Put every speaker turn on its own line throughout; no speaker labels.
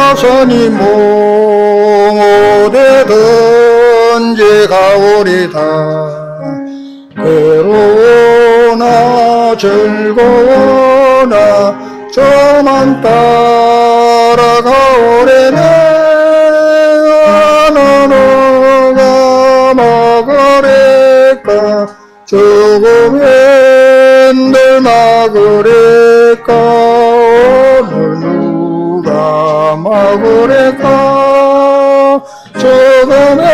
자손이 몽호되든지 가오리다. 괴로우나 즐거우나 저만 따라가오래네. 누가 막으리까 죽으면 늘 막으리까. 오늘 누가 막으리까 죽으면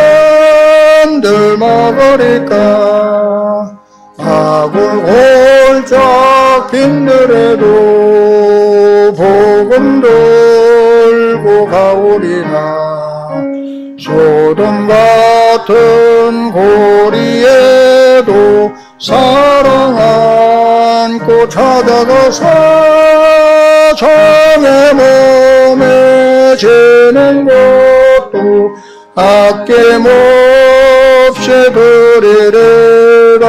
늘 막으리까. 악을 골짝 빈들에도 복음 들고 가오리나. 소돔 같은 고리에도 사랑 안고 찾아가서 정의 몸에 지는 것도 아낌없이 드리리라.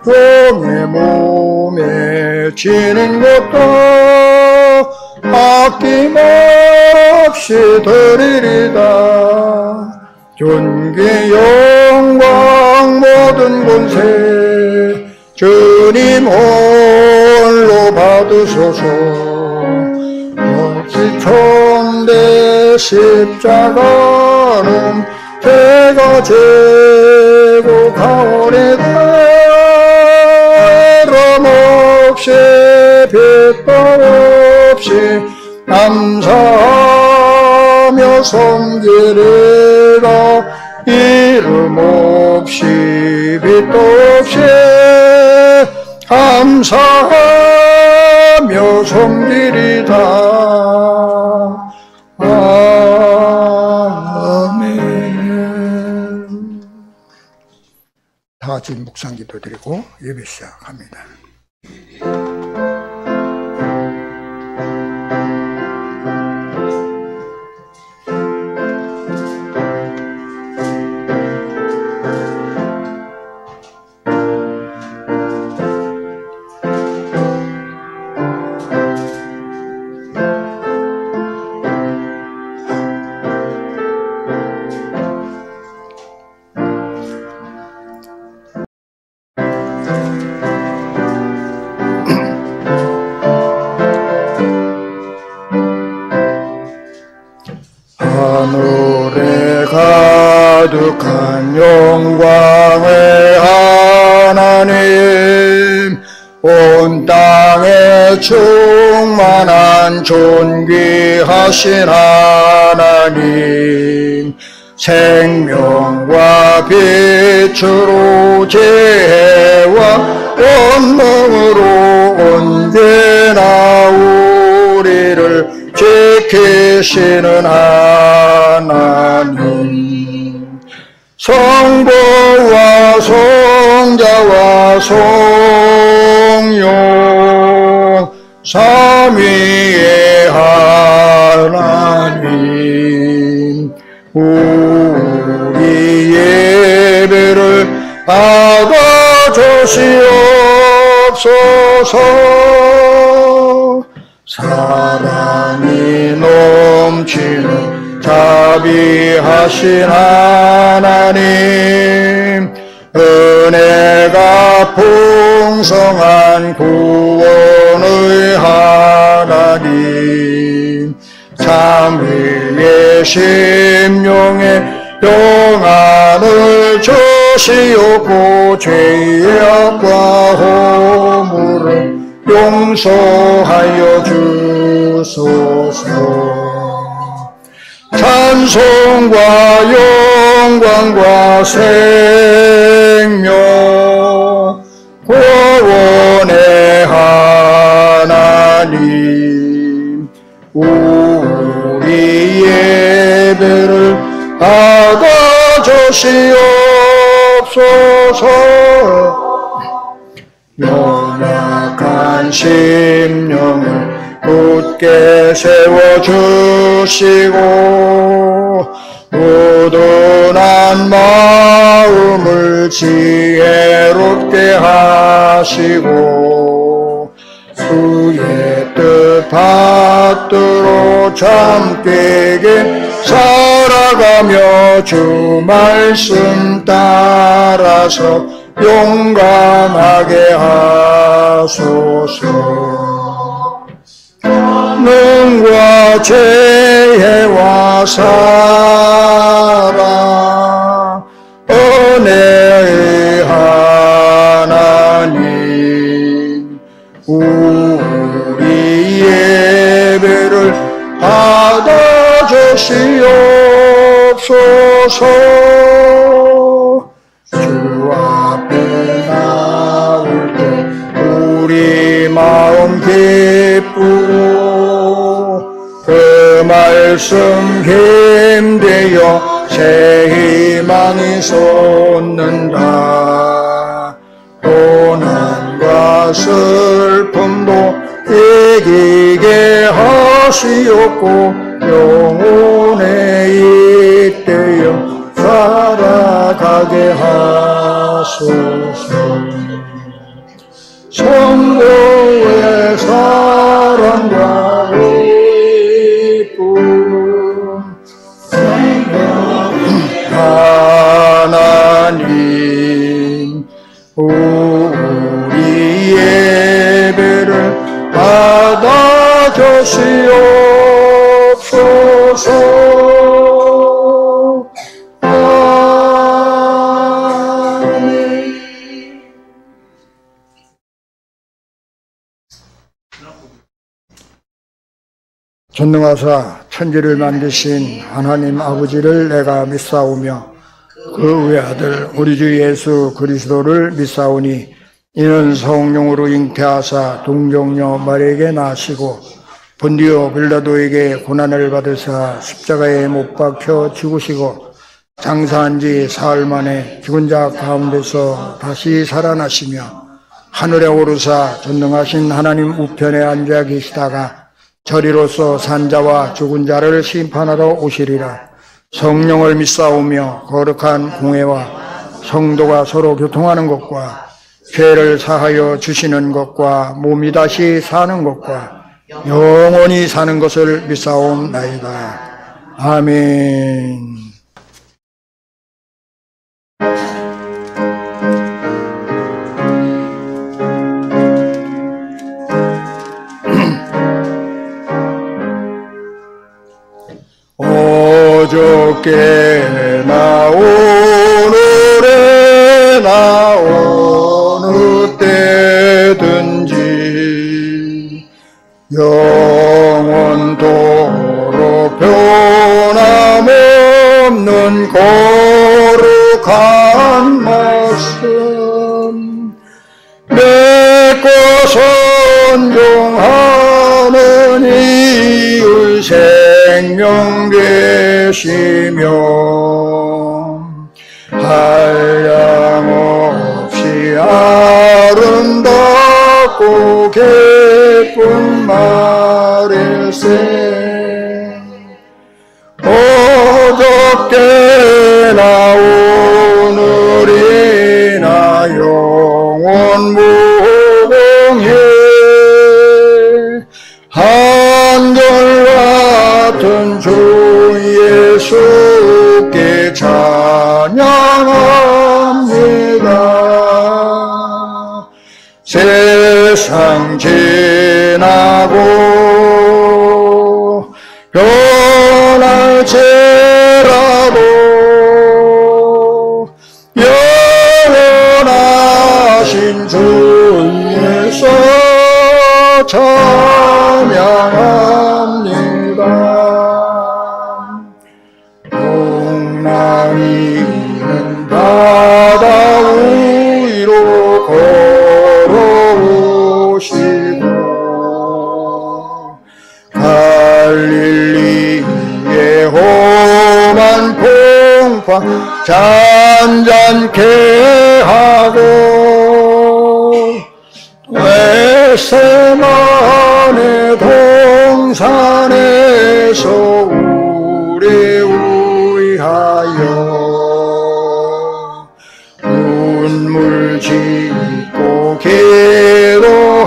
종의 몸에 지는 것도 아낌없이 드리리다. 존귀 영광 모든 권세 주님 홀로 받으소서. 없이 천대 십자가는 태가 제고 가오리다. 없이 빛도 없이 감사하며 섬기리라. 이름 없이 빛도 없이 감사하며 섬기리다. 아멘. 다 같이 묵상기도 드리고 예배 시작합니다. 하늘에 가득한 영광의 하나님, 온 땅에 충만한 존귀하신 하나님, 생명과 빛으로 지혜와 권능으로 언제나 우리를 지키시는 하나님, 성부와 성자와 성령 삼위의 하나님, 우리 예배를 받아주시옵소서. 사랑이 넘치는 자비하신 하나님, 은혜가 풍성한 구원의 하나님, 참회의 심령에 평안을 주시옵고 죄의 악과 허물을 용서하여 주소서. 찬송과 영광과 생명 구원의 하나님, 우리 예배를 받아주시옵소서. 연약한 심령을 굳게 세워주시고, 우둔한 마음을 지혜롭게 하시고, 주의 뜻 받들어 참되게 살아가며 주 말씀 따라서 용감하게 하소서. 능과 지혜와 사랑 은혜의 하나님, 우리 예배를 받아주시옵소서. 주 앞에 나올 때 우리 마음 기쁘고 그 말씀 힘되어 새 희망이 솟는다. 고난과 슬픔도 이기게 하시옵고 영혼의 이때여 살아가게 하소서. 성도의 사랑과 기쁨 하나님, 우리 예배를 받아주시옵소서. 전능하사 천지를 만드신 하나님 아버지를 내가 믿사오며 그 외아들 우리 주 예수 그리스도를 믿사오니 이는 성령으로 잉태하사 동정녀 마리아에게 나시고 본디오 빌라도에게 고난을 받으사 십자가에 못 박혀 죽으시고 장사한 지 사흘 만에 죽은 자 가운데서 다시 살아나시며 하늘에 오르사 전능하신 하나님 우편에 앉아 계시다가 저리로서 산자와 죽은 자를 심판하러 오시리라. 성령을 믿사오며 거룩한 공회와 성도가 서로 교통하는 것과 죄를 사하여 주시는 것과 몸이 다시 사는 것과 영원히 사는 것을 믿사옵나이다. 아멘. 어저께나 오늘에나 어느 때든지 영원토록 변함없는 거룩한 말씀 맺고 선종하는 이의 생명 계시며 한량없이 아름답고 기쁜 말일세. 어저께나 오늘이나 영원 무궁해 한결같은 주 예수께 찬양합니다. 세상 지나고 변할지라도 영원하신 주 예수 찬양합니다. 동나이는 바다 위로 걸어오시고 갈릴리의 험한 풍파 잔잔케 하고 웨세만의 동산에서 우리 위하여 눈물 짓고 기도하신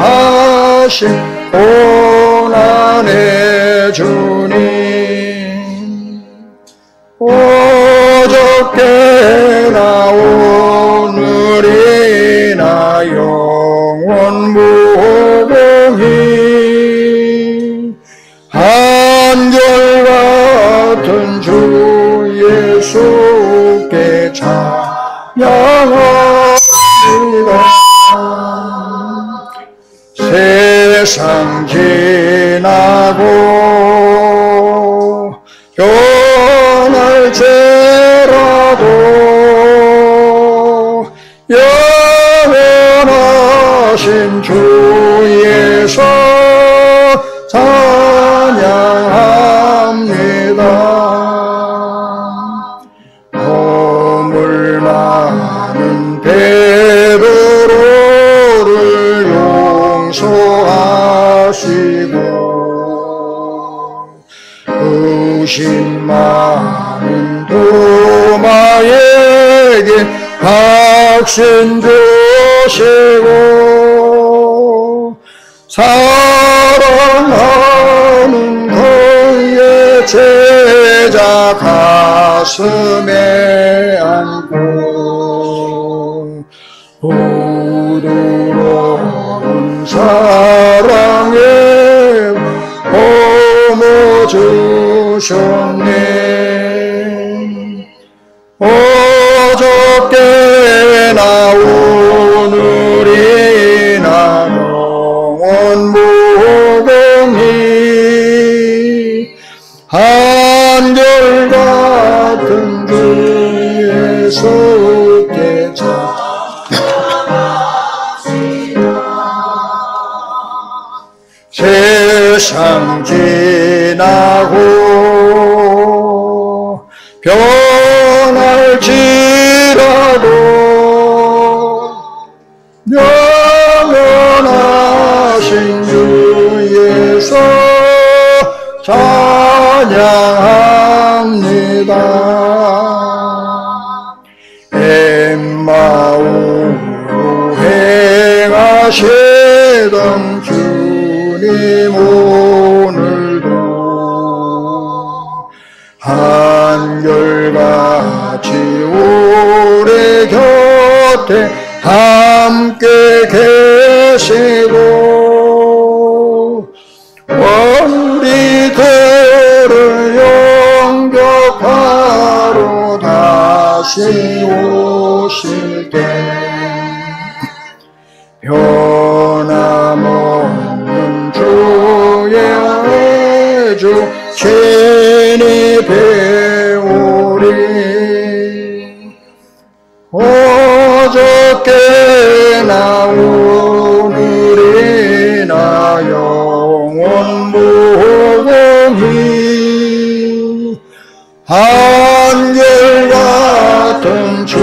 영원 무궁히 한결같은 주 예수께 찬양합니다. 세상 지나고 변할지라도 영원하신 주 예수 찬양합니다. 허물 많은 베드로를 용서하시고 의심 많은 도마에게 확신 주시고 사랑하는 그의 제자 가슴에 안고 부드러운 사랑에 품어주셨네. 어저께나 오늘이나 영원 무궁히 한결같은 주 예수께 세상 지나고 변할지라도 영원하신 주 예수 찬양합니다. 엠마오로 행하시던 주님 오늘도 한결같이 우리 곁에 함께 계시고 우리들을 영접하러 다시 오실 때 변함없는 주의 주 친히 배우리. 어저께나 오늘이나 영원 무궁히 한결같은 주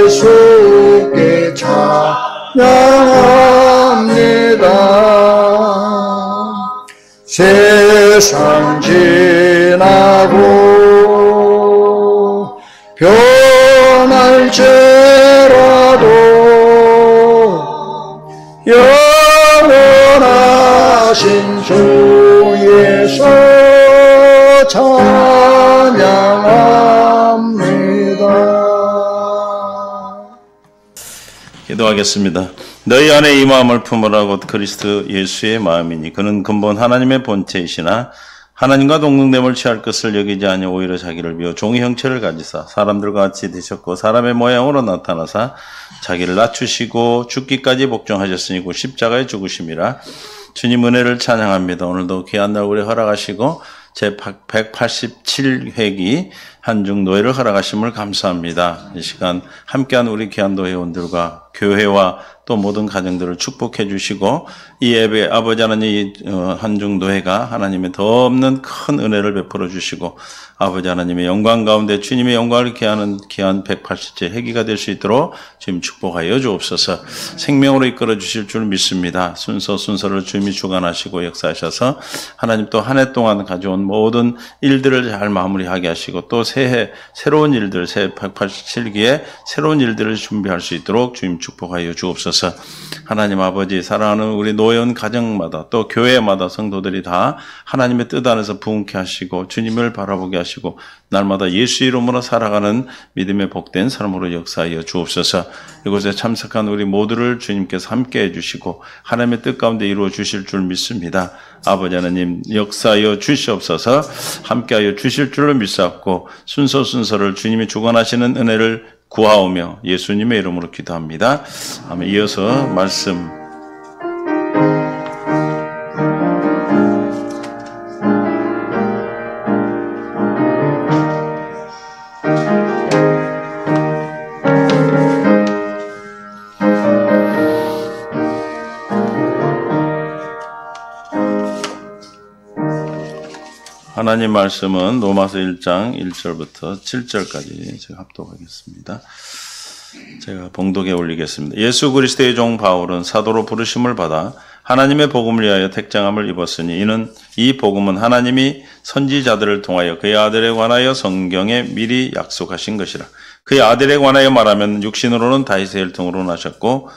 예수께 찬양합니다. 세상 지나고 변할지라도 영원하신 주 예수 찬양합니다.
기도하겠습니다. 너희 안에 이 마음을 품으라. 곧 그리스도 예수의 마음이니 그는 근본 하나님의 본체이시나 하나님과 동등됨을 취할 것을 여기지 아니하 오히려 자기를 비워 종의 형체를 가지사 사람들과 같이 되셨고 사람의 모양으로 나타나사 자기를 낮추시고 죽기까지 복종하셨으니 곧 십자가에 죽으심이라. 주님 은혜를 찬양합니다. 오늘도 귀한 날 우리 허락하시고 제 187회기 한중노회를 허락하심을 감사합니다. 이 시간 함께한 우리 귀한 노회원들과 교회와 또 모든 가정들을 축복해 주시고 이 예배 아버지 하나님 한중노회가 하나님의 더 없는 큰 은혜를 베풀어 주시고 아버지 하나님의 영광 가운데 주님의 영광을 기하는 귀한 187회기가 될 수 있도록 주님 축복하여 주옵소서. 생명으로 이끌어 주실 줄 믿습니다. 순서를 주님이 주관하시고 역사하셔서 하나님 또 한 해 동안 가져온 모든 일들을 잘 마무리하게 하시고 또 새해 새로운 일들, 새 187기에 새로운 일들을 준비할 수 있도록 주님 축복하여 주옵소서. 하나님 아버지, 사랑하는 우리 노예원 가정마다 또 교회마다 성도들이 다 하나님의 뜻 안에서 부흥케 하시고 주님을 바라보게 하시고 날마다 예수 이름으로 살아가는 믿음의 복된 삶으로 역사하여 주옵소서. 이곳에 참석한 우리 모두를 주님께서 함께 해주시고 하나님의 뜻 가운데 이루어 주실 줄 믿습니다. 아버지 하나님 역사하여 주시옵소서. 함께하여 주실 줄로 믿사옵고 순서를 주님이 주관하시는 은혜를 구하오며 예수님의 이름으로 기도합니다. 아멘. 이어서 말씀 하나님 말씀은 로마서 1장 1절부터 7절까지 제가 합독하겠습니다. 제가 봉독에 올리겠습니다. 예수 그리스도의 종 바울은 사도로 부르심을 받아 하나님의 복음을 위하여 택정함을 입었으니 이는 이 복음은 하나님이 선지자들을 통하여 그의 아들에 관하여 성경에 미리 약속하신 것이라. 그의 아들에 관하여 말하면 육신으로는 다윗의 혈통으로 나셨고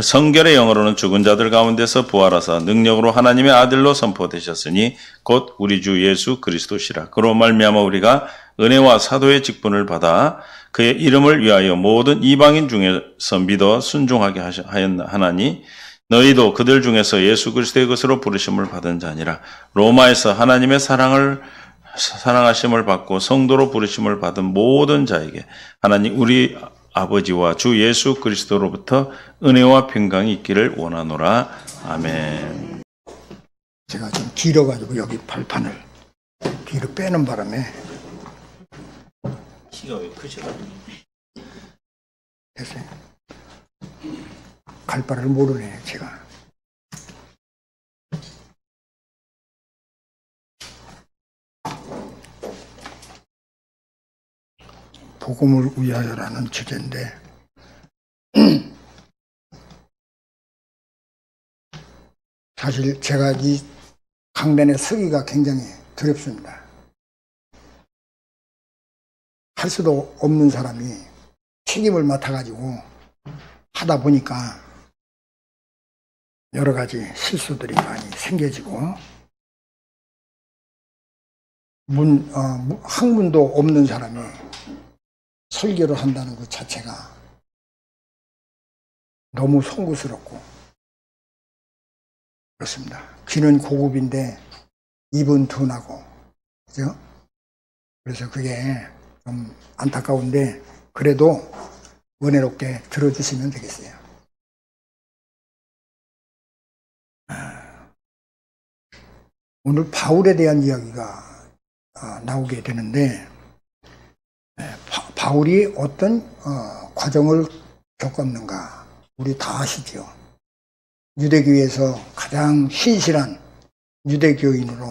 성결의 영으로는 죽은 자들 가운데서 부활하사 능력으로 하나님의 아들로 선포되셨으니 곧 우리 주 예수 그리스도시라. 그로 말미암아 우리가 은혜와 사도의 직분을 받아 그의 이름을 위하여 모든 이방인 중에서 믿어 순종하게 하나니 너희도 그들 중에서 예수 그리스도의 것으로 부르심을 받은 자니라. 로마에서 하나님의 사랑하심을 받고 성도로 부르심을 받은 모든 자에게 하나님 우리 아버지와 주 예수 그리스도로부터 은혜와 평강이 있기를 원하노라. 아멘.
제가 좀 길어가지고 여기 발판을 뒤로 빼는 바람에
키가 왜 크셔가지고
됐어요. 갈 바를 모르네 제가. 복음을 위하여라는 주제인데 사실 제가 이 강단에 서기가 굉장히 두렵습니다. 할 수도 없는 사람이 책임을 맡아가지고 하다 보니까 여러 가지 실수들이 많이 생겨지고 학문도 없는 사람이 설교를 한다는 것 자체가 너무 송구스럽고 그렇습니다. 귀는 고급인데 입은 둔하고 그죠? 그래서 그게 좀 안타까운데 그래도 은혜롭게 들어주시면 되겠어요. 오늘 바울에 대한 이야기가 나오게 되는데 바울이 어떤 과정을 겪었는가 우리 다 아시죠. 유대교에서 가장 신실한 유대교인으로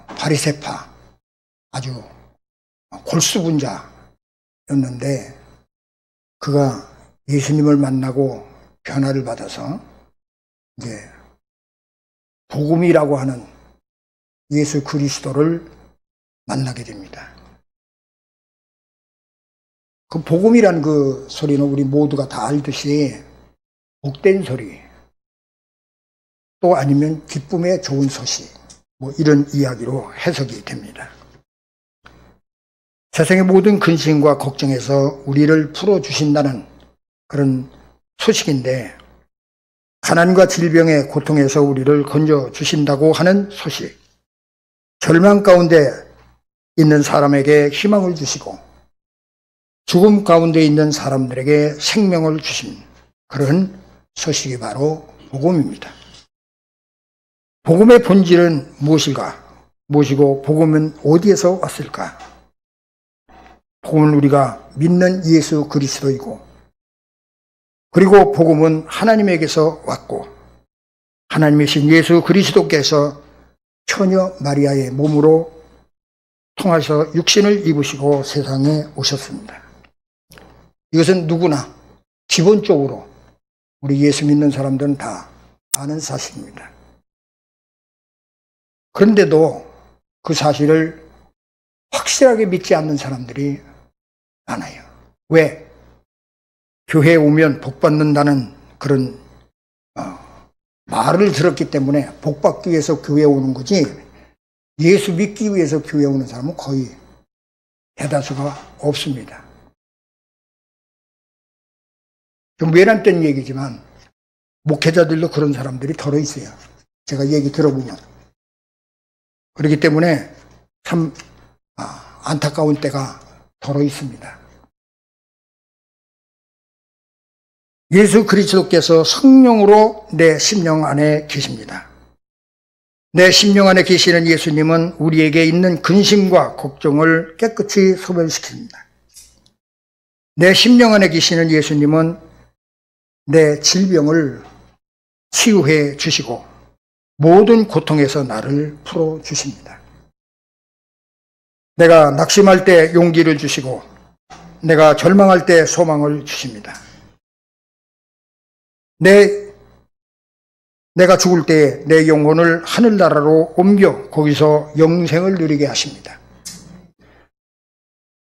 바리새파 아주 골수분자였는데 그가 예수님을 만나고 변화를 받아서 이제 복음이라고 하는 예수 그리스도를 만나게 됩니다. 그 복음이란 그 소리는 우리 모두가 다 알듯이 복된 소리, 또 아니면 기쁨의 좋은 소식, 뭐 이런 이야기로 해석이 됩니다. 세상의 모든 근심과 걱정에서 우리를 풀어주신다는 그런 소식인데 가난과 질병의 고통에서 우리를 건져주신다고 하는 소식, 절망 가운데 있는 사람에게 희망을 주시고 죽음 가운데 있는 사람들에게 생명을 주신 그런 소식이 바로 복음입니다. 복음의 본질은 무엇이고 복음은 어디에서 왔을까? 복음은 우리가 믿는 예수 그리스도이고 그리고 복음은 하나님에게서 왔고 하나님이신 예수 그리스도께서 처녀 마리아의 몸으로 통하셔 육신을 입으시고 세상에 오셨습니다. 이것은 누구나 기본적으로 우리 예수 믿는 사람들은 다 아는 사실입니다. 그런데도 그 사실을 확실하게 믿지 않는 사람들이 많아요. 왜? 교회에 오면 복 받는다는 그런 말을 들었기 때문에 복 받기 위해서 교회에 오는 거지, 예수 믿기 위해서 교회에 오는 사람은 거의 대다수가 없습니다. 좀 외람된 얘기지만 목회자들도 그런 사람들이 덜어 있어요. 제가 얘기 들어보면. 그렇기 때문에 참 안타까운 때가 덜어 있습니다. 예수 그리스도께서 성령으로 내 심령 안에 계십니다. 내 심령 안에 계시는 예수님은 우리에게 있는 근심과 걱정을 깨끗이 소멸시킵니다. 내 심령 안에 계시는 예수님은 내 질병을 치유해 주시고 모든 고통에서 나를 풀어주십니다. 내가 낙심할 때 용기를 주시고 내가 절망할 때 소망을 주십니다. 내가 죽을 때에 내 영혼을 하늘나라로 옮겨 거기서 영생을 누리게 하십니다.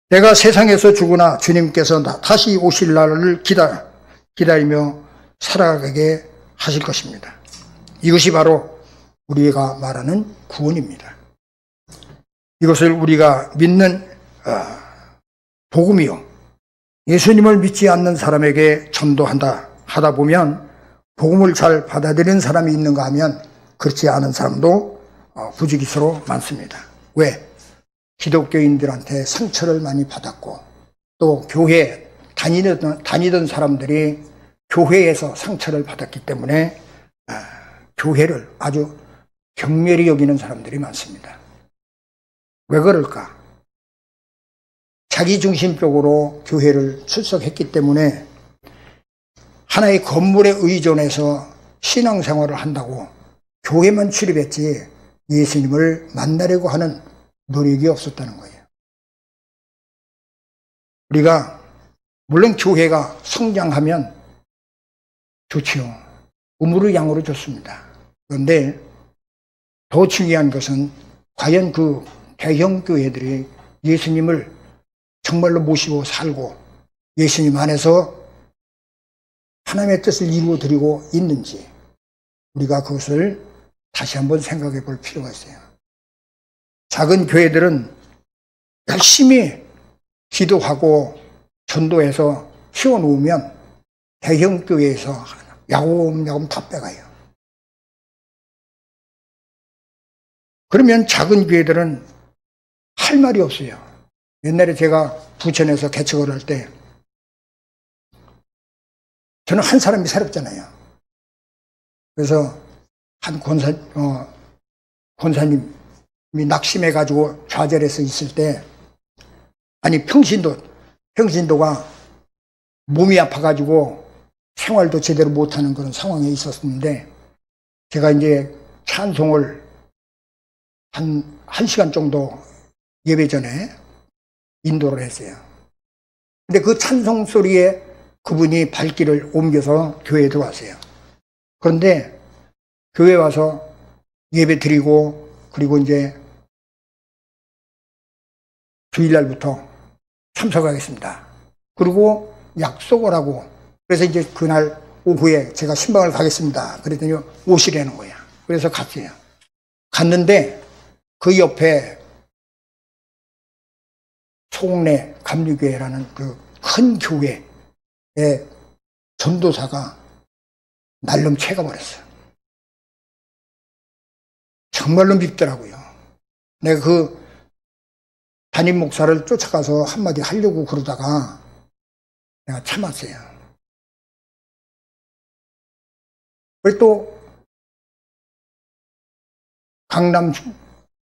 내가 세상에서 죽으나 주님께서 다시 오실 날을 기다리며 살아가게 하실 것입니다. 이것이 바로 우리가 말하는 구원입니다. 이것을 우리가 믿는 복음이요, 예수님을 믿지 않는 사람에게 전도하다 보면 복음을 잘 받아들이는 사람이 있는가 하면 그렇지 않은 사람도 부지기수로 많습니다. 왜? 기독교인들한테 상처를 많이 받았고 또 교회 다니던 사람들이 교회에서 상처를 받았기 때문에 교회를 아주 경멸히 여기는 사람들이 많습니다. 왜 그럴까? 자기중심적으로 교회를 출석했기 때문에 하나의 건물에 의존해서 신앙생활을 한다고 교회만 출입했지 예수님을 만나려고 하는 노력이 없었다는 거예요. 우리가 물론 교회가 성장하면 좋지요. 우물을 양으로 좋습니다. 그런데 더 중요한 것은 과연 그 대형 교회들이 예수님을 정말로 모시고 살고 예수님 안에서 하나님의 뜻을 이루어 드리고 있는지 우리가 그것을 다시 한번 생각해 볼 필요가 있어요. 작은 교회들은 열심히 기도하고 전도해서 키워놓으면 대형 교회에서 야곱야곱 다 빼가요. 그러면 작은 교회들은 할 말이 없어요. 옛날에 제가 부천에서 개척을 할 때 저는 한 사람이 새롭잖아요. 그래서 한 권사님이 낙심해가지고 좌절해서 있을 때, 아니 평신도가 몸이 아파가지고 생활도 제대로 못하는 그런 상황에 있었는데 제가 이제 찬송을 한 1시간 정도 예배 전에 인도를 했어요. 근데 그 찬송 소리에 그분이 발길을 옮겨서 교회에 들어왔어요. 그런데 교회에 와서 예배 드리고 그리고 이제 주일날부터 참석하겠습니다. 그리고 약속을 하고 그래서 이제 그날 오후에 제가 신방을 가겠습니다. 그랬더니 오시라는 거야. 그래서 갔어요. 갔는데 그 옆에 소곡내 감리교회라는 그 큰 교회에 전도사가 날름 채가버렸어요. 정말로 밉더라고요. 내가 그 담임 목사를 쫓아가서 한마디 하려고 그러다가 내가 참았어요. 그리고 또 강남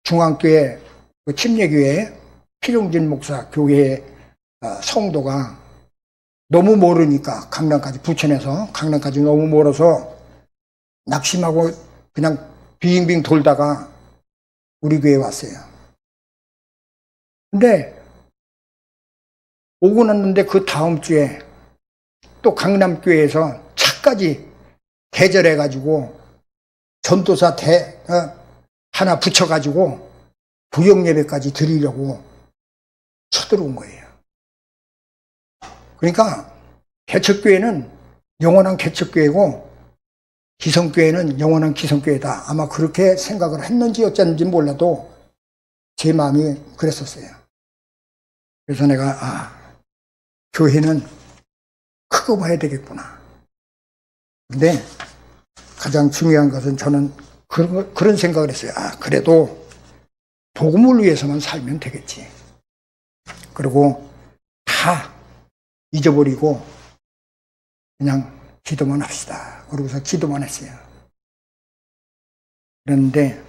중앙교회 그 침례교회 필용진 목사 교회의 성도가 너무 모르니까 강남까지, 부천에서 강남까지 너무 멀어서 낙심하고 그냥 빙빙 돌다가 우리 교회에 왔어요. 근데 오고 났는데 그 다음 주에 또 강남교회에서 차까지 대절해가지고 전도사 하나 붙여가지고 부역예배까지 드리려고 쳐들어온 거예요. 그러니까 개척교회는 영원한 개척교회고 기성교회는 영원한 기성교회다. 아마 그렇게 생각을 했는지 어쨌는지 몰라도 제 마음이 그랬었어요. 그래서 내가 교회는 크고 봐야 되겠구나. 근데 가장 중요한 것은 저는 그런 생각을 했어요. 그래도 복음을 위해서만 살면 되겠지. 그리고 다 잊어버리고 그냥 기도만 합시다. 그러고서 기도만 했어요. 그런데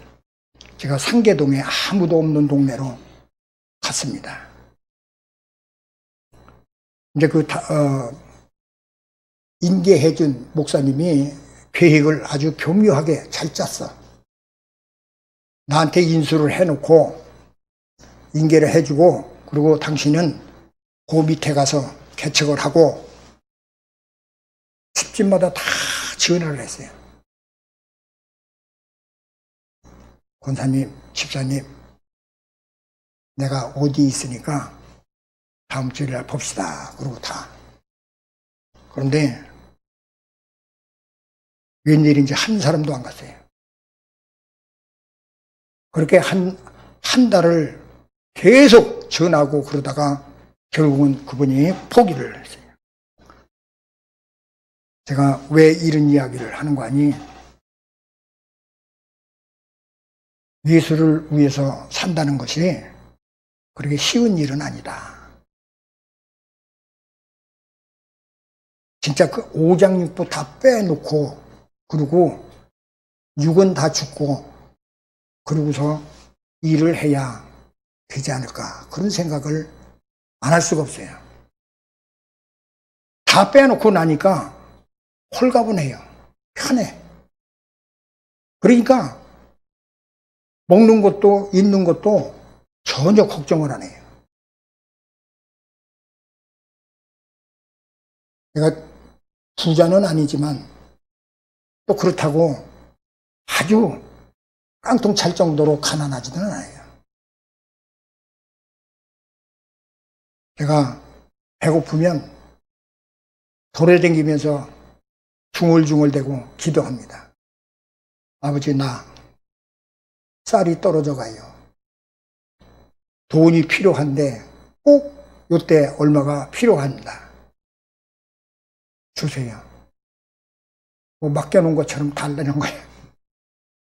제가 상계동에 아무도 없는 동네로 갔습니다. 이제 인계해준 목사님이 계획을 아주 교묘하게 잘 짰어. 나한테 인수를 해놓고 인계를 해주고, 그리고 당신은 그 밑에 가서 개척을 하고 집집마다 다 지원을 했어요. 권사님, 집사님, 내가 어디 있으니까 다음 주일날 봅시다. 그러고 다. 그런데 웬일인지 한 사람도 안 갔어요. 그렇게 한 달을 계속 전하고 그러다가 결국은 그분이 포기를 했어요. 제가 왜 이런 이야기를 하는 거 아니? 예수를 위해서 산다는 것이 그렇게 쉬운 일은 아니다. 진짜 그 오장육부 다 빼놓고, 그리고 육은 다 죽고, 그러고서 일을 해야 되지 않을까. 그런 생각을 안 할 수가 없어요. 다 빼놓고 나니까 홀가분해요. 편해. 그러니까 먹는 것도 입는 것도 전혀 걱정을 안 해요. 내가 부자는 아니지만 또 그렇다고 아주 깡통 찰 정도로 가난하지는 않아요. 제가 배고프면 돌아다니면서 중얼중얼대고 기도합니다. 아버지, 나 쌀이 떨어져 가요. 돈이 필요한데 꼭 요때 얼마가 필요합니다. 주세요. 뭐 맡겨놓은 것처럼 달라는 거예요.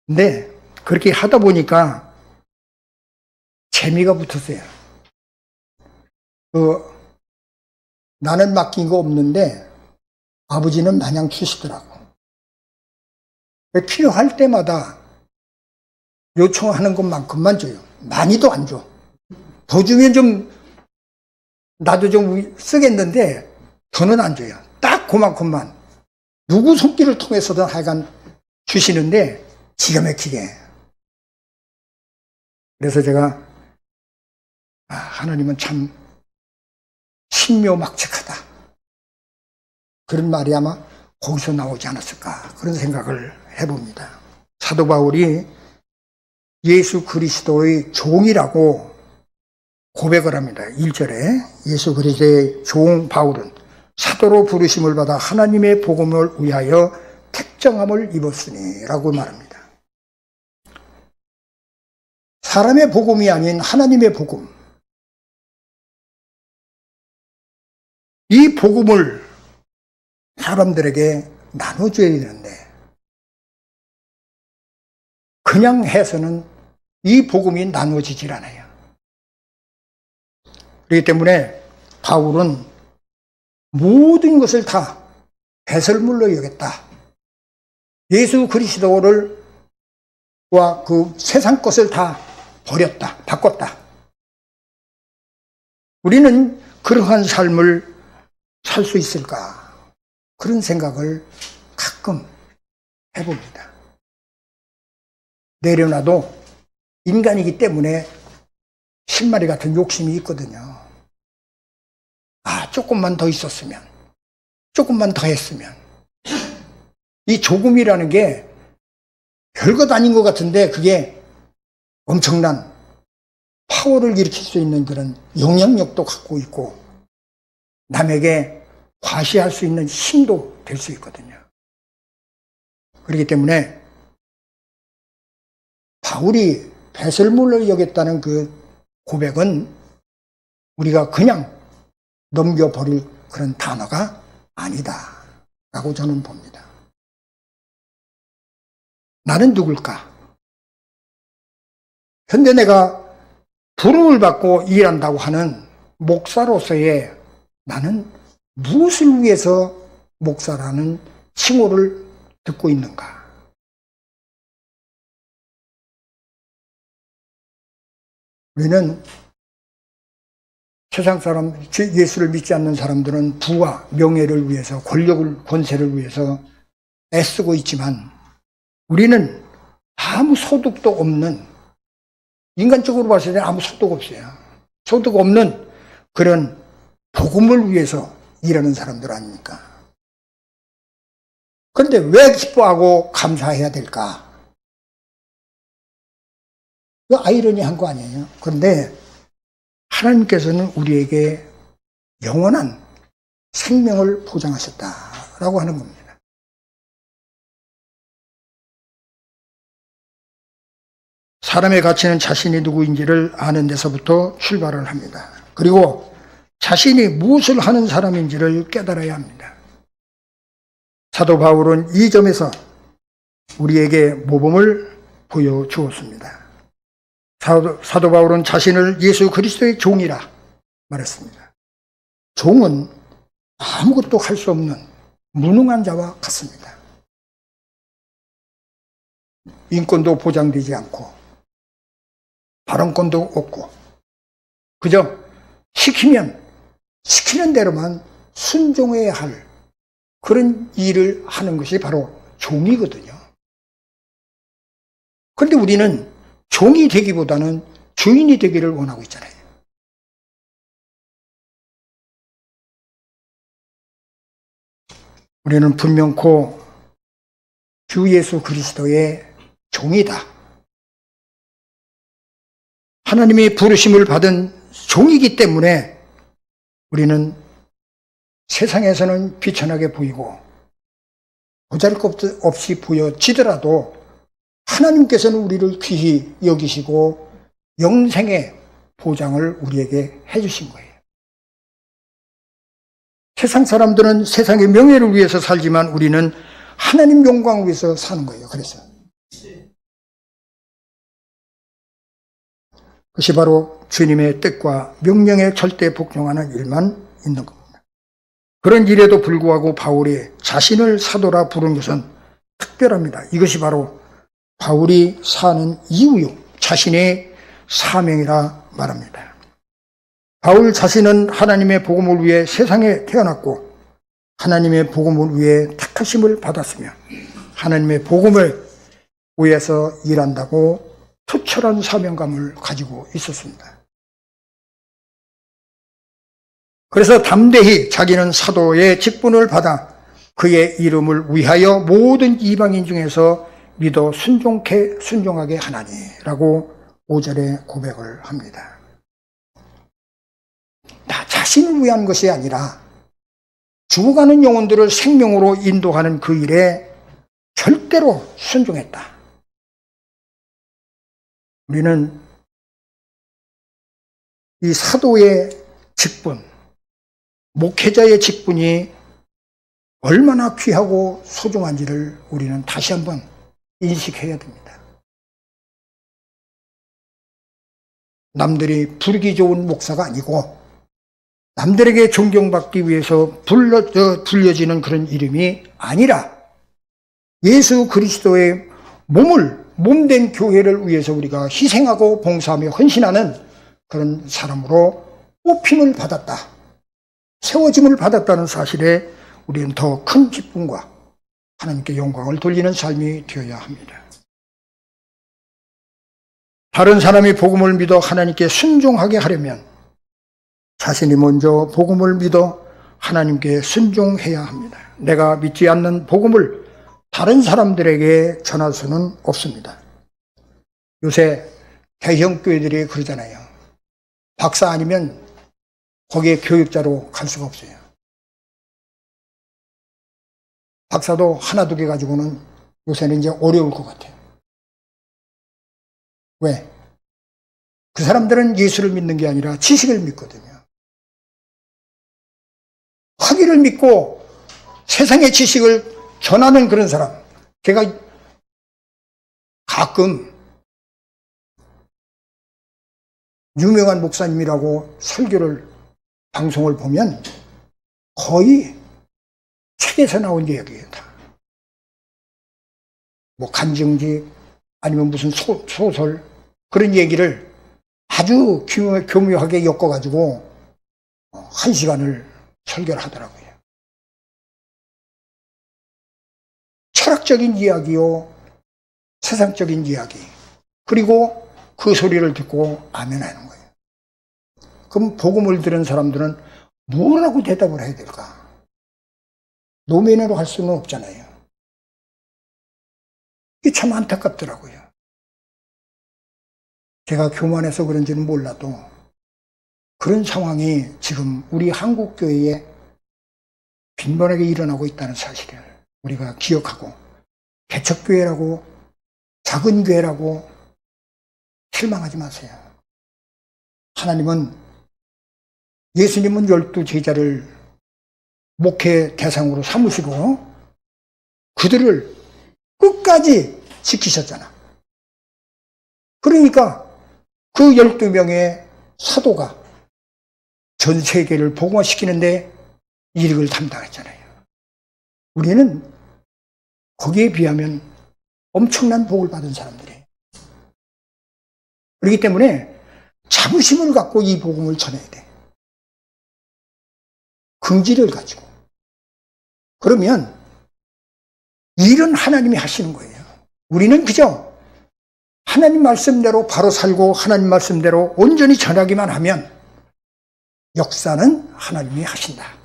근데 그렇게 하다 보니까 재미가 붙었어요. 나는 맡긴 거 없는데 아버지는 마냥 주시더라고. 필요할 때마다 요청하는 것만큼만 줘요. 많이도 안 줘. 더 주면 좀 나도 좀 쓰겠는데 더는 안 줘요. 딱 그만큼만. 누구 손길을 통해서든 하여간 주시는데 기가 막히게. 그래서 제가 하나님은 참 신묘막측하다. 그런 말이 아마 거기서 나오지 않았을까. 그런 생각을 해봅니다. 사도 바울이 예수 그리스도의 종이라고 고백을 합니다. 1절에 예수 그리스도의 종 바울은 사도로 부르심을 받아 하나님의 복음을 위하여 택정함을 입었으니 라고 말합니다. 사람의 복음이 아닌 하나님의 복음, 이 복음을 사람들에게 나눠줘야 되는데 그냥 해서는 이 복음이 나눠지질 않아요. 그렇기 때문에 바울은 모든 것을 다 배설물로 여겼다. 예수 그리스도를 와 그 세상 것을 다 버렸다. 바꿨다. 우리는 그러한 삶을 살 수 있을까? 그런 생각을 가끔 해봅니다. 내려놔도 인간이기 때문에 신마리 같은 욕심이 있거든요. 조금만 더 있었으면, 조금만 더 했으면. 이 조금이라는 게 별것 아닌 것 같은데 그게 엄청난 파워를 일으킬 수 있는 그런 영향력도 갖고 있고 남에게 과시할 수 있는 힘도 될 수 있거든요. 그렇기 때문에 바울이 배설물로 여겼다는 그 고백은 우리가 그냥 넘겨버릴 그런 단어가 아니다 라고 저는 봅니다. 나는 누굴까? 현재 내가 부름을 받고 일한다고 하는 목사로서의 나는 무엇을 위해서 목사라는 칭호를 듣고 있는가? 우리는 세상 사람, 예수를 믿지 않는 사람들은 부와 명예를 위해서, 권력을, 권세를 위해서 애쓰고 있지만 우리는 아무 소득도 없는, 인간적으로 봤을 때 아무 소득 없어요. 소득 없는 그런 복음을 위해서 일하는 사람들 아닙니까? 그런데 왜 기뻐하고 감사해야 될까? 그 아이러니한 거 아니에요? 그런데 하나님께서는 우리에게 영원한 생명을 보장하셨다라고 하는 겁니다. 사람의 가치는 자신이 누구인지를 아는 데서부터 출발을 합니다. 그리고 자신이 무엇을 하는 사람인지를 깨달아야 합니다. 사도 바울은 이 점에서 우리에게 모범을 보여주었습니다. 사도 바울은 자신을 예수 그리스도의 종이라 말했습니다. 종은 아무것도 할 수 없는 무능한 자와 같습니다. 인권도 보장되지 않고 발언권도 없고 그저 시키는 대로만 순종해야 할 그런 일을 하는 것이 바로 종이거든요. 그런데 우리는 종이 되기보다는 주인이 되기를 원하고 있잖아요. 우리는 분명코 주 예수 그리스도의 종이다. 하나님이 부르심을 받은 종이기 때문에 우리는 세상에서는 비천하게 보이고 보잘것없이 보여지더라도 하나님께서는 우리를 귀히 여기시고 영생의 보장을 우리에게 해주신 거예요. 세상 사람들은 세상의 명예를 위해서 살지만 우리는 하나님 영광을 위해서 사는 거예요. 그래서 그것이 바로 주님의 뜻과 명령에 절대 복종하는 일만 있는 겁니다. 그런 일에도 불구하고 바울이 자신을 사도라 부른 것은 특별합니다. 이것이 바로 바울이 사는 이유요, 자신의 사명이라 말합니다. 바울 자신은 하나님의 복음을 위해 세상에 태어났고 하나님의 복음을 위해 택하심을 받았으며 하나님의 복음을 위해서 일한다고 투철한 사명감을 가지고 있었습니다. 그래서 담대히 자기는 사도의 직분을 받아 그의 이름을 위하여 모든 이방인 중에서 믿어 순종하게 하나니라고 5절에 고백을 합니다. 나 자신을 위한 것이 아니라 죽어가는 영혼들을 생명으로 인도하는 그 일에 절대로 순종했다. 우리는 이 사도의 직분, 목회자의 직분이 얼마나 귀하고 소중한지를 우리는 다시 한번 인식해야 됩니다. 남들이 부르기 좋은 목사가 아니고 남들에게 존경받기 위해서 불려지는 그런 이름이 아니라 예수 그리스도의 몸된 교회를 위해서 우리가 희생하고 봉사하며 헌신하는 그런 사람으로 뽑힘을 받았다, 세워짐을 받았다는 사실에 우리는 더 큰 기쁨과 하나님께 영광을 돌리는 삶이 되어야 합니다. 다른 사람이 복음을 믿어 하나님께 순종하게 하려면 자신이 먼저 복음을 믿어 하나님께 순종해야 합니다. 내가 믿지 않는 복음을 다른 사람들에게 전할 수는 없습니다. 요새 대형 교회들이 그러잖아요. 박사 아니면 거기에 교육자로 갈 수가 없어요. 박사도 하나 두 개 가지고는 요새는 이제 어려울 것 같아요. 왜? 그 사람들은 예수를 믿는 게 아니라 지식을 믿거든요. 학위를 믿고 세상의 지식을 전하는 그런 사람. 제가 가끔 유명한 목사님이라고 설교를 방송을 보면 거의 책에서 나온 이야기예요. 다. 뭐 간증집 아니면 무슨 소설 그런 얘기를 아주 교묘하게 엮어가지고 1시간을 설교를 하더라고요. 철학적인 이야기요, 세상적인 이야기, 그리고 그 소리를 듣고 아멘하는 거예요. 그럼 복음을 들은 사람들은 뭐라고 대답을 해야 될까? 노면으로 할 수는 없잖아요. 이게 참 안타깝더라고요. 제가 교만해서 그런지는 몰라도 그런 상황이 지금 우리 한국교회에 빈번하게 일어나고 있다는 사실을 우리가 기억하고, 개척교회라고 작은 교회라고 실망하지 마세요. 하나님은, 예수님은 12제자를 목회 대상으로 삼으시고 그들을 끝까지 지키셨잖아. 그러니까 그 12명의 사도가 전 세계를 복음화시키는데 일을 담당했잖아요. 우리는 거기에 비하면 엄청난 복을 받은 사람들이에요. 그렇기 때문에 자부심을 갖고 이 복음을 전해야 돼. 긍지를 가지고. 그러면 일은 하나님이 하시는 거예요. 우리는 그저 하나님 말씀대로 바로 살고 하나님 말씀대로 온전히 전하기만 하면 역사는 하나님이 하신다.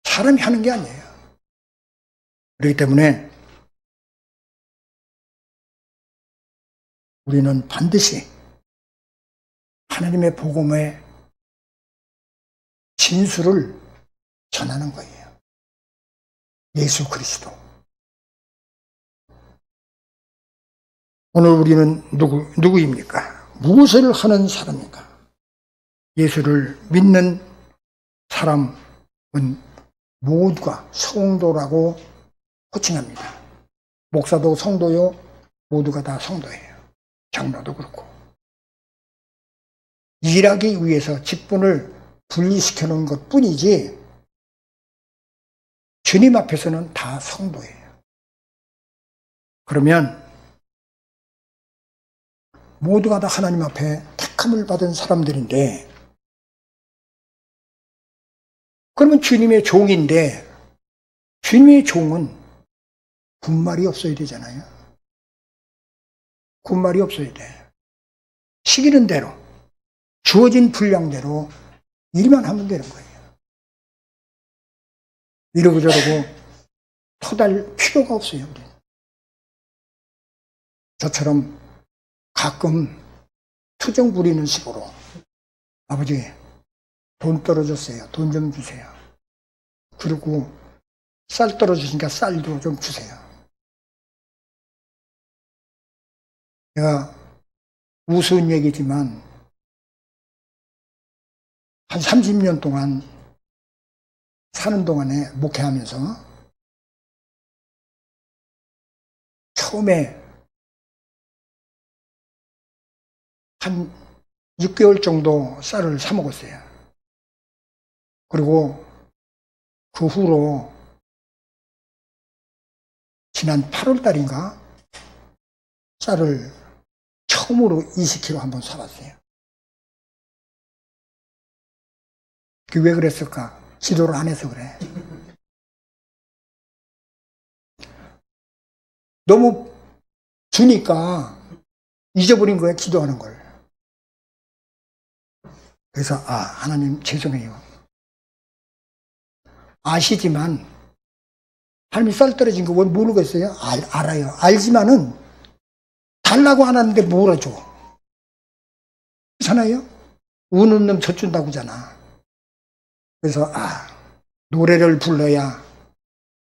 사람이 하는 게 아니에요. 그렇기 때문에 우리는 반드시 하나님의 복음의 진수를 전하는 거예요. 예수 그리스도. 오늘 우리는 누구입니까? 무엇을 하는 사람입니까? 예수를 믿는 사람은 모두가 성도라고 호칭합니다. 목사도 성도요, 모두가 다 성도예요. 장로도 그렇고. 일하기 위해서 직분을 분리시켜 놓은 것 뿐이지 주님 앞에서는 다 성도예요. 그러면 모두가 다 하나님 앞에 택함을 받은 사람들인데, 그러면 주님의 종인데 주님의 종은 군말이 없어야 되잖아요. 군말이 없어야 돼. 시키는 대로, 주어진 분량대로 일만 하면 되는 거예요. 이러고 저러고 토달 필요가 없어요. 우리는. 저처럼 가끔 투정 부리는 식으로 아버지 돈 떨어졌어요. 돈 좀 주세요. 그리고 쌀 떨어지니까 쌀도 좀 주세요. 내가 우스운 얘기지만 한 30년 동안 사는 동안에 목회하면서 처음에 한 6개월 정도 쌀을 사 먹었어요. 그리고 그 후로 지난 8월 달인가 쌀을 처음으로 20kg 한번 사봤어요. 그게 왜 그랬을까? 기도를 안 해서 그래. 너무 주니까 잊어버린 거예요, 기도하는 걸. 그래서 하나님 죄송해요. 아시지만 하나님이 쌀 떨어진 거 왜 모르겠어요? 알아요. 알지만은 달라고 안 하는데 뭐라 줘. 그렇잖아요? 우는 놈 젖준다고 하잖아. 그래서 노래를 불러야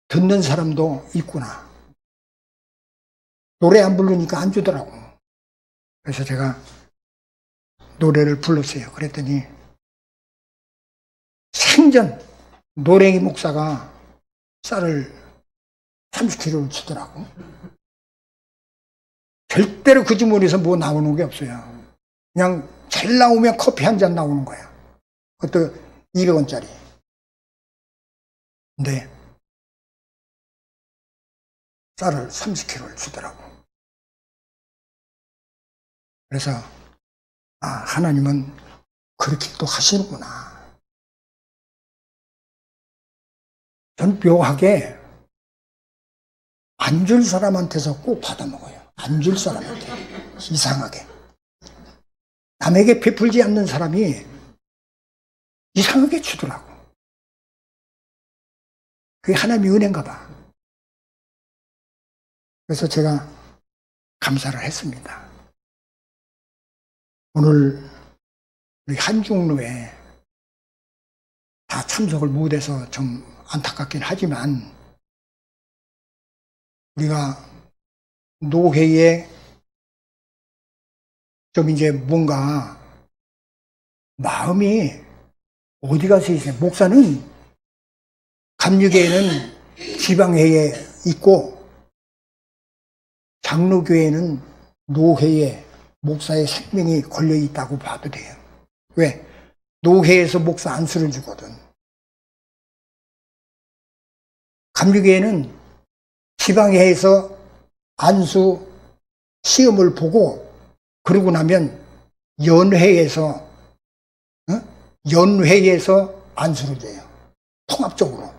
듣는 사람도 있구나. 노래 안 부르니까 안 주더라고. 그래서 제가 노래를 불렀어요. 그랬더니 생전 노랭이 목사가 쌀을 30kg를 주더라고. 절대로 그 주머니에서 뭐 나오는 게 없어요. 그냥 잘 나오면 커피 한 잔 나오는 거야. 그것도 200원짜리. 근데 쌀을 30kg를 주더라고. 그래서 하나님은 그렇게 또 하시는구나. 전 묘하게 안 줄 사람한테서 꼭 받아먹어요. 안 줄 사람한테. 이상하게. 남에게 베풀지 않는 사람이 이상하게 주더라고. 그게 하나님의 은혜인가 봐. 그래서 제가 감사를 했습니다. 오늘 우리 한중로에 다 참석을 못해서 좀 안타깝긴 하지만 우리가 노회에 좀 이제 뭔가 마음이 어디 가서 있어요. 목사는 감리교회는 지방회에 있고 장로교회는 노회에 목사의 생명이 걸려 있다고 봐도 돼요. 왜? 노회에서 목사 안수를 주거든. 감리교회는 지방회에서 안수 시험을 보고 그러고 나면 연회에서 안수를 줘요. 통합적으로.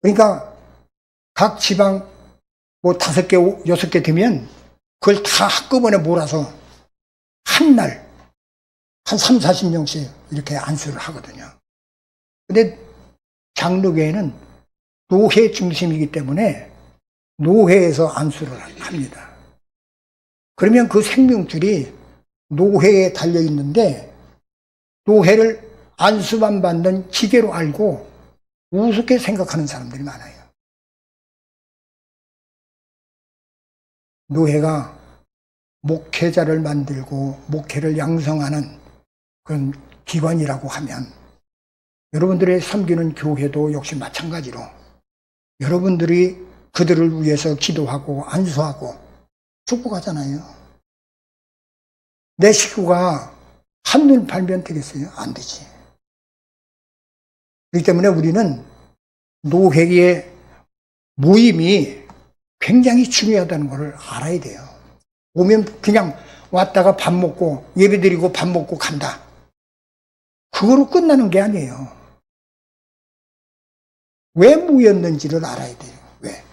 그러니까 각 지방 뭐 5개, 6개 되면 그걸 다 한꺼번에 몰아서 한 날, 한 3, 40명씩 이렇게 안수를 하거든요. 근데 장로교회는 노회 중심이기 때문에 노회에서 안수를 합니다. 그러면 그 생명줄이 노회에 달려 있는데 노회를 안수만 받는 기계로 알고 우습게 생각하는 사람들이 많아요. 노회가 목회자를 만들고 목회를 양성하는 그런 기관이라고 하면 여러분들의 섬기는 교회도 역시 마찬가지로 여러분들이 그들을 위해서 기도하고 안수하고 축복하잖아요. 내 식구가 한눈 팔면 되겠어요? 안 되지. 그렇기 때문에 우리는 노회의 모임이 굉장히 중요하다는 것을 알아야 돼요. 오면 그냥 왔다가 밥 먹고 예배 드리고 밥 먹고 간다. 그거로 끝나는 게 아니에요. 왜 모였는지를 알아야 돼요. 왜?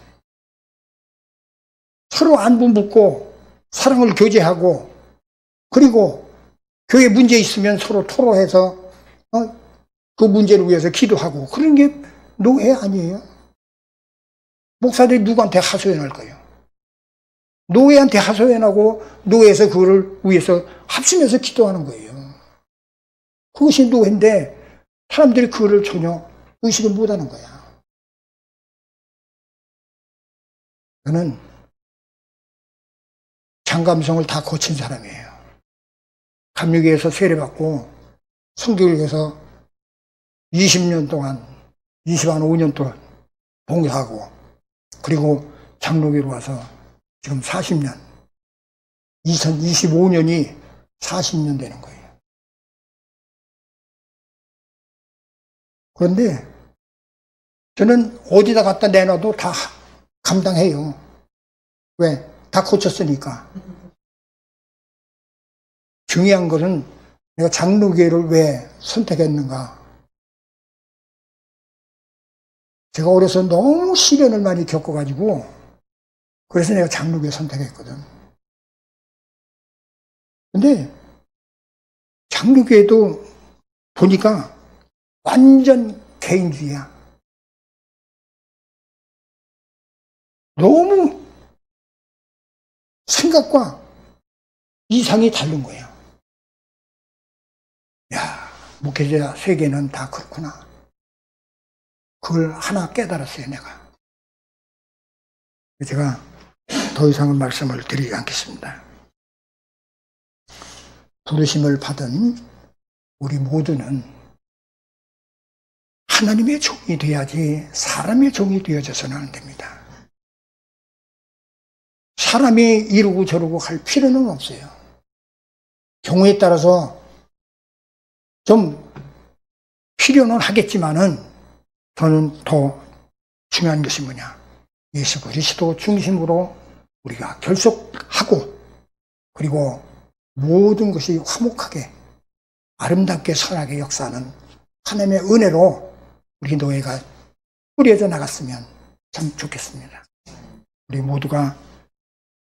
서로 안부 묻고 사랑을 교제하고 그리고 교회 문제 있으면 서로 토로해서 그 문제를 위해서 기도하고 그런 게 노회 아니에요? 목사들이 누구한테 하소연할 거예요? 노회한테 하소연하고 노회에서 그거를 위해서 합심해서 기도하는 거예요. 그것이 노회인데 사람들이 그거를 전혀 의식을 못하는 거야. 저는 장감성을 다 거친 사람이에요. 감리교에서 세례받고 성교육에서 20년 동안 25년 동안 봉사하고 그리고 장로교로 와서 지금 40년 2025년이 40년 되는 거예요. 그런데 저는 어디다 갖다 내놔도 다 감당해요. 왜? 다 고쳤으니까. 중요한 것은 내가 장로교회를 왜 선택했는가. 제가 어려서 너무 시련을 많이 겪어가지고 그래서 내가 장로교회 선택했거든. 근데 장로교회도 보니까 완전 개인주의야. 너무 생각과 이상이 다른 거야. 목회자 세계는 다 그렇구나. 그걸 하나 깨달았어요, 내가. 제가 더 이상은 말씀을 드리지 않겠습니다. 부르심을 받은 우리 모두는 하나님의 종이 돼야지 사람의 종이 되어져서는 안 됩니다. 사람이 이러고 저러고 할 필요는 없어요. 경우에 따라서 좀 필요는 하겠지만은 저는 더 중요한 것이 뭐냐? 예수 그리스도 중심으로 우리가 결속하고 그리고 모든 것이 화목하게 아름답게 선하게 역사하는 하나님의 은혜로 우리 노예가 뿌려져 나갔으면 참 좋겠습니다. 우리 모두가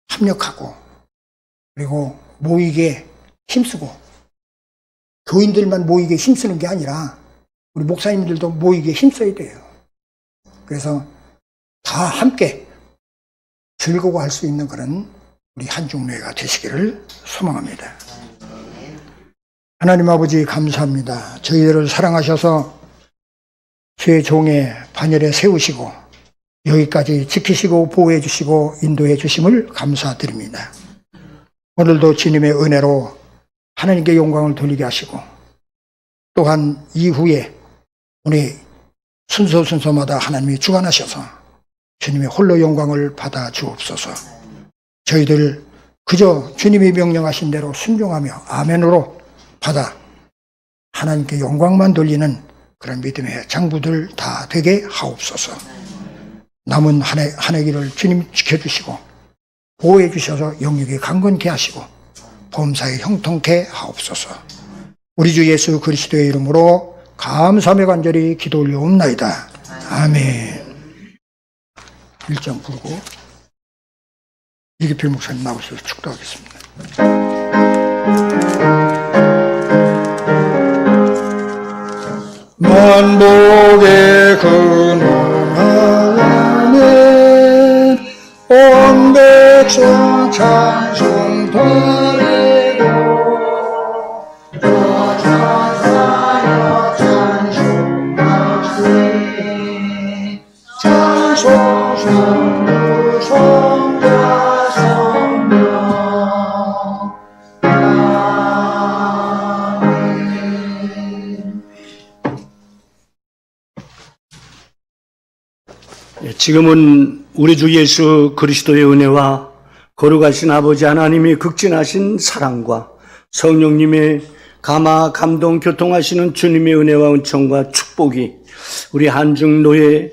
합력하고 그리고 모이게 힘쓰고 교인들만 모이게 힘쓰는 게 아니라 우리 목사님들도 모이게 힘써야 돼요. 그래서 다 함께 즐거워할 수 있는 그런 우리 한중노예가 되시기를 소망합니다. 하나님 아버지 감사합니다. 저희들을 사랑하셔서 제 종의 반열에 세우시고 여기까지 지키시고 보호해 주시고 인도해 주심을 감사드립니다. 오늘도 주님의 은혜로 하나님께 영광을 돌리게 하시고 또한 이후에 우리 순서마다 하나님이 주관하셔서 주님의 홀로 영광을 받아 주옵소서. 저희들 그저 주님이 명령하신 대로 순종하며 아멘으로 받아 하나님께 영광만 돌리는 그런 믿음의 장부들 다 되게 하옵소서. 남은 한 해기를 주님 지켜주시고 보호해 주셔서 영육이 강건케 하시고 범사에 형통케 하옵소서. 우리 주 예수 그리스도의 이름으로 감사하며 간절히 기도 올려옵나이다. 아멘. 1장 부르고 이기필 목사님 나오셔서 축도하겠습니다. 만복의 근원하는 온 백성 찬송 드리고 저천사여 찬송하시 찬송 성부 성자 성령 아멘.
지금은 우리 주 예수 그리스도의 은혜와 거룩하신 아버지 하나님의 극진하신 사랑과 성령님의 감화 감동 교통하시는 주님의 은혜와 은총과 축복이 우리 한중노예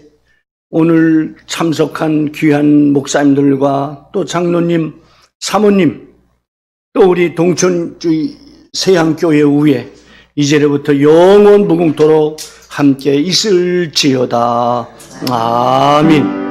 오늘 참석한 귀한 목사님들과 또 장로님, 사모님, 또 우리 동천주의 세향교회 위에 이제로부터 영원 무궁토록 함께 있을지어다. 아멘.